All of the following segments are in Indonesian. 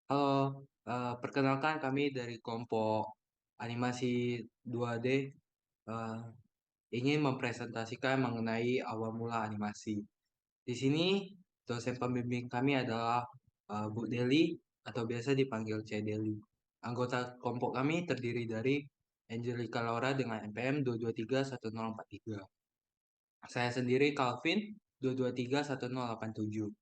Halo, perkenalkan kami dari kelompok animasi 2D eh, ingin mempresentasikan mengenai awal mula animasi. Di sini dosen pembimbing kami adalah Bu Deli atau biasa dipanggil C. Deli. Anggota kelompok kami terdiri dari Angelica Laura dengan NPM 2231043. Saya sendiri Calvin 2231087.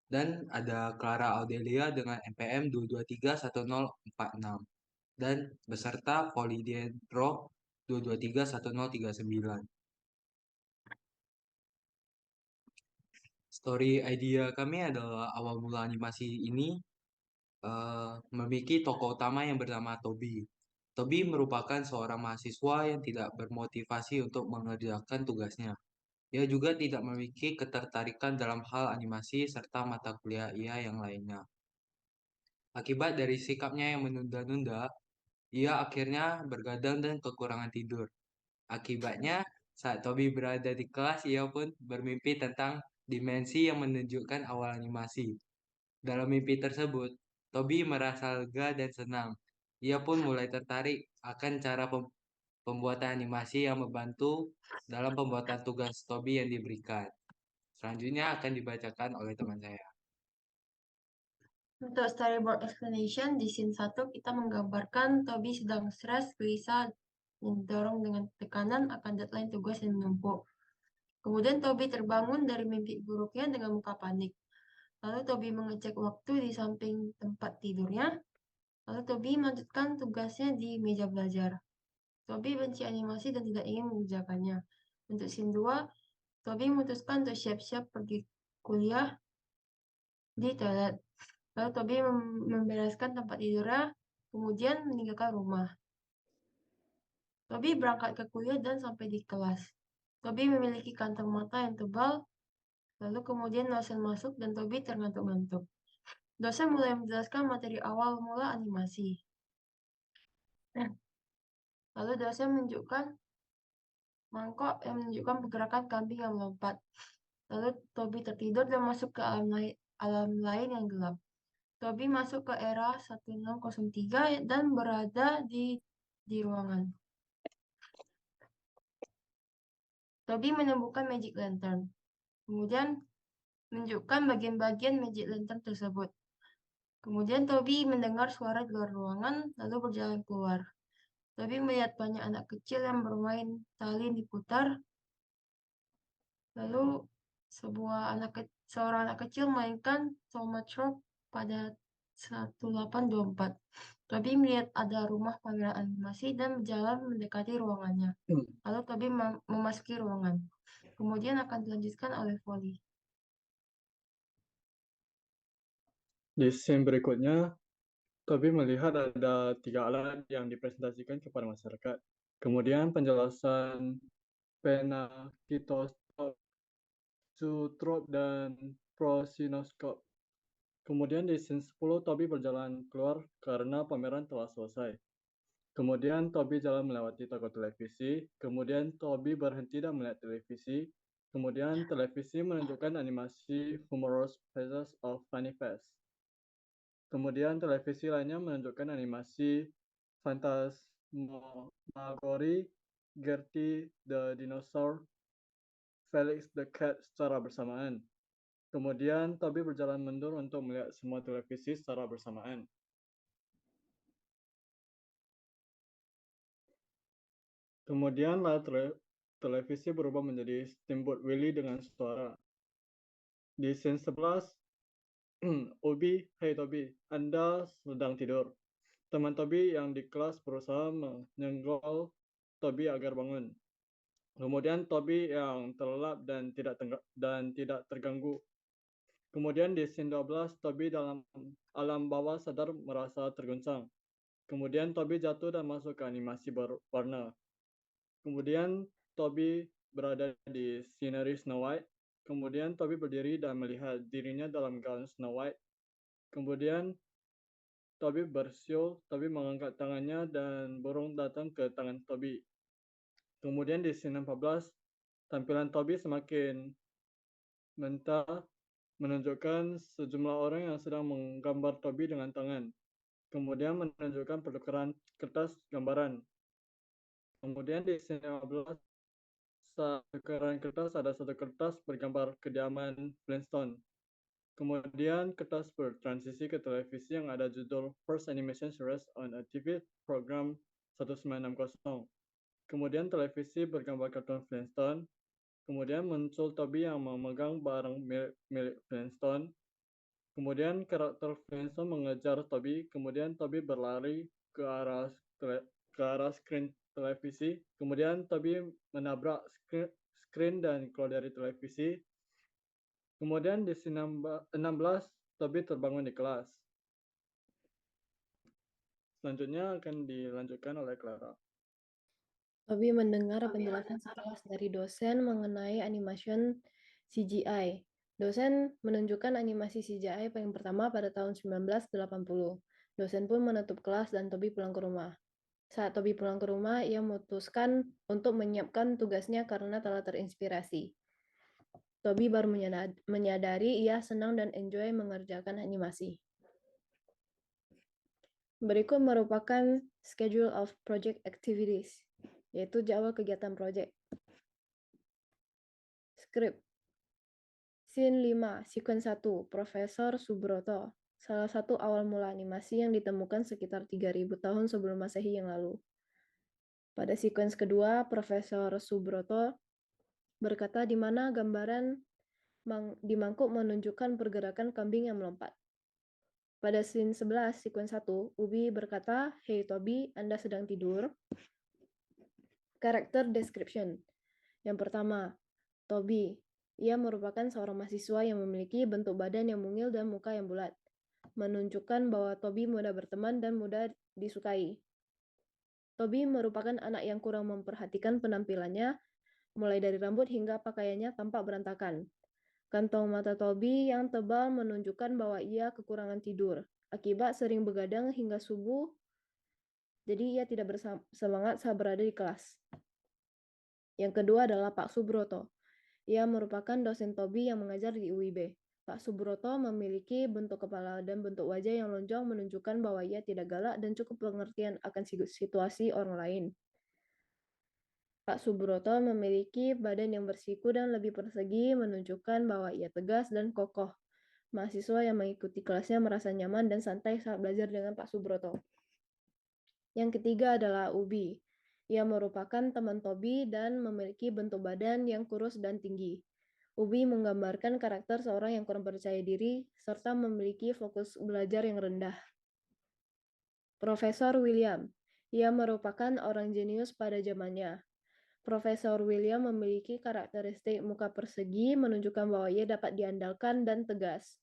Dan ada Clara Audelia dengan NPM 2231046 dan beserta Polidientro 2231039. Story idea kami adalah awal mula animasi ini memiliki tokoh utama yang bernama Toby. Toby merupakan seorang mahasiswa yang tidak bermotivasi untuk mengerjakan tugasnya. Ia juga tidak memiliki ketertarikan dalam hal animasi serta mata kuliah ia yang lainnya. Akibat dari sikapnya yang menunda-nunda, ia akhirnya bergadang dan kekurangan tidur. Akibatnya, saat Toby berada di kelas, ia pun bermimpi tentang dimensi yang menunjukkan awal animasi. Dalam mimpi tersebut, Toby merasa lega dan senang. Ia pun mulai tertarik akan cara pembuatan animasi yang membantu dalam pembuatan tugas Toby yang diberikan. Selanjutnya akan dibacakan oleh teman saya. Untuk storyboard explanation, di scene 1 kita menggambarkan Toby sedang stres, gelisah, dan didorong dengan tekanan akan deadline tugas yang menumpuk. Kemudian Toby terbangun dari mimpi buruknya dengan muka panik. Lalu Toby mengecek waktu di samping tempat tidurnya. Lalu Toby melanjutkan tugasnya di meja belajar. Toby benci animasi dan tidak ingin mengerjakannya. Untuk scene 2, Toby memutuskan untuk siap-siap pergi kuliah di toilet. Lalu Toby membereskan tempat tidurnya, kemudian meninggalkan rumah. Toby berangkat ke kuliah dan sampai di kelas. Toby memiliki kantong mata yang tebal, lalu kemudian dosen masuk dan Toby terngantuk-ngantuk. Dosen mulai menjelaskan materi awal mula animasi. Lalu dosen menunjukkan mangkok yang menunjukkan pergerakan kambing yang melompat. Lalu Toby tertidur dan masuk ke alam lain yang gelap. Toby masuk ke era 1603 dan berada di ruangan. Toby menemukan Magic Lantern. Kemudian menunjukkan bagian-bagian Magic Lantern tersebut. Kemudian Toby mendengar suara di luar ruangan, lalu berjalan keluar. Toby melihat banyak anak kecil yang bermain tali diputar, lalu seorang anak kecil mainkan Thaumatrope pada 1824. Toby melihat ada rumah pameran animasi dan berjalan mendekati ruangannya. Lalu Toby memasuki ruangan. Kemudian akan dilanjutkan oleh Folly. Di scene berikutnya, Toby melihat ada 3 alat yang dipresentasikan kepada masyarakat. Kemudian penjelasan penakitoskop, zootrope, dan prosinoskop. Kemudian di scene 10, Toby berjalan keluar karena pameran telah selesai. Kemudian Toby jalan melewati toko televisi. Kemudian Toby berhenti dan melihat televisi. Kemudian televisi menunjukkan animasi Humorous Faces of Funny Face. Kemudian televisi lainnya menunjukkan animasi Phantasmagory, Gertie the Dinosaur, Felix the Cat secara bersamaan. Kemudian Toby berjalan mundur untuk melihat semua televisi secara bersamaan. Kemudian layar televisi berubah menjadi Steamboat Willie dengan suara. Di scene 11, Obi, "Hey Toby, Anda sedang tidur." Teman Toby yang di kelas berusaha menyenggol Toby agar bangun. Kemudian Toby yang terlelap dan tidak terganggu. Kemudian di scene 12, Toby dalam alam bawah sadar merasa terguncang. Kemudian Toby jatuh dan masuk ke animasi berwarna. Kemudian Toby berada di scenery Snow White. Kemudian Toby berdiri dan melihat dirinya dalam gaun Snow White. Kemudian Toby bersiul, Toby mengangkat tangannya dan burung datang ke tangan Toby. Kemudian di scene 14, tampilan Toby semakin mentah menunjukkan sejumlah orang yang sedang menggambar topi dengan tangan. Kemudian menunjukkan pertukaran kertas gambaran. Kemudian di scene 15, saat pertukaran kertas ada satu kertas bergambar kediaman Flintstone. Kemudian kertas bertransisi ke televisi yang ada judul First Animation Series on a TV Program 1960. Kemudian televisi bergambar kartun Flintstone. Kemudian muncul Toby yang memegang barang milik Flintstone. Kemudian karakter Flintstone mengejar Toby. Kemudian Toby berlari ke arah screen televisi. Kemudian Toby menabrak screen dan keluar dari televisi. Kemudian di scene 16, Toby terbangun di kelas. Selanjutnya akan dilanjutkan oleh Clara. Toby mendengar penjelasan sekilas dari dosen mengenai animation CGI. Dosen menunjukkan animasi CGI yang pertama pada tahun 1980. Dosen pun menutup kelas dan Toby pulang ke rumah. Saat Toby pulang ke rumah, ia memutuskan untuk menyiapkan tugasnya karena telah terinspirasi. Toby baru menyadari ia senang dan enjoy mengerjakan animasi. Berikut merupakan schedule of project activities, yaitu jadwal kegiatan proyek. Skrip. Scene 5, Sequence 1, Profesor Subroto, salah satu awal mula animasi yang ditemukan sekitar 3000 tahun sebelum Masehi yang lalu. Pada sequence kedua, Profesor Subroto berkata di mana gambaran di mangkuk menunjukkan pergerakan kambing yang melompat. Pada scene 11, sequence 1, Ubi berkata, "Hey Toby, Anda sedang tidur?" Character description. Yang pertama, Toby. Ia merupakan seorang mahasiswa yang memiliki bentuk badan yang mungil dan muka yang bulat, menunjukkan bahwa Toby mudah berteman dan mudah disukai. Toby merupakan anak yang kurang memperhatikan penampilannya, mulai dari rambut hingga pakaiannya tampak berantakan. Kantong mata Toby yang tebal menunjukkan bahwa ia kekurangan tidur, akibat sering begadang hingga subuh, jadi ia tidak bersemangat saat berada di kelas. Yang kedua adalah Pak Subroto. Ia merupakan dosen Toby yang mengajar di UIB. Pak Subroto memiliki bentuk kepala dan bentuk wajah yang lonjong menunjukkan bahwa ia tidak galak dan cukup pengertian akan situasi orang lain. Pak Subroto memiliki badan yang bersiku dan lebih persegi menunjukkan bahwa ia tegas dan kokoh. Mahasiswa yang mengikuti kelasnya merasa nyaman dan santai saat belajar dengan Pak Subroto. Yang ketiga adalah Ubi. Ia merupakan teman Toby dan memiliki bentuk badan yang kurus dan tinggi. Ubi menggambarkan karakter seorang yang kurang percaya diri serta memiliki fokus belajar yang rendah. Profesor William. Ia merupakan orang jenius pada zamannya. Profesor William memiliki karakteristik muka persegi menunjukkan bahwa ia dapat diandalkan dan tegas.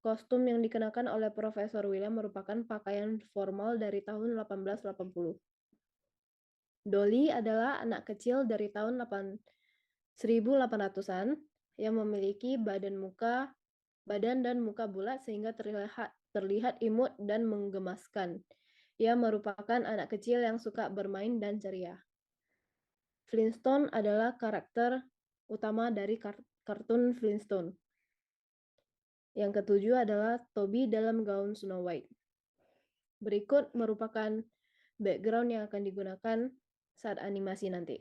Kostum yang dikenakan oleh Profesor William merupakan pakaian formal dari tahun 1880. Dolly adalah anak kecil dari tahun 1800-an yang memiliki badan dan muka bulat sehingga terlihat imut dan menggemaskan. Ia merupakan anak kecil yang suka bermain dan ceria. Flintstone adalah karakter utama dari kartun Flintstone. Yang ketujuh adalah Toby dalam gaun Snow White. Berikut merupakan background yang akan digunakan saat animasi nanti.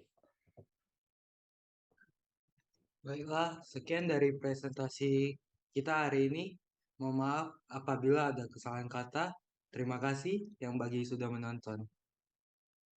Baiklah, sekian dari presentasi kita hari ini. Mohon maaf apabila ada kesalahan kata. Terima kasih yang bagi sudah menonton.